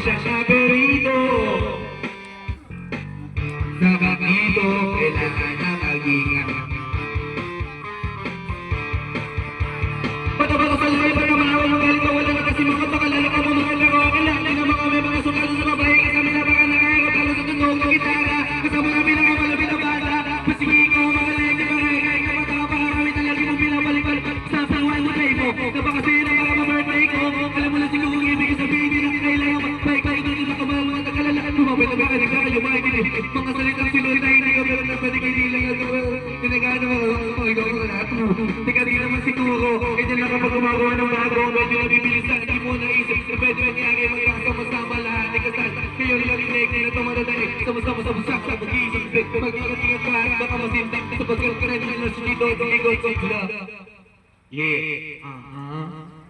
siyang paborito. Sa bakito, kailangan na mag-ingat. Patabato sa live, para manawa ng galing wala na kasi mga pakalala ka mo mga laro. Kalala na mga may mga sukalo sa babae. Kasama na baka nakakot, kalo sa tunog ng gitara. Kasama namin ang malapit na bata. Pasigi ko, mga leg, nakakay ka mata. Pakarami talaga ng pinabalikan sa sawan mo tayo mo. Napakasi na mga birthday ko. Alam mo na siguro kung ibig sabihin na kailangan mag-bike. Kahit ito sa kamal, mga nagkalalaan. Lumabay na baka nagkakayo, mga dinig. Mga salitang sinulit na hindi ko pero nagpwede kayo nilang tinagano mo. Ikaw ko na lahat mo. Teka rin naman siguro. Kaya lang kapag gumagawa ng bago, medyo nabibilisan. Hindi mo naisip na pwede mangyari magkasama-sama lahat. Ikasan, kayo rin narinig na ito maradaig. Sama-sama sa busak sa pag-iisip. Mag-ingat ka, baka masintak. Sa pagkakaroon ka rin ng nasa dito, tingin ko, yeah.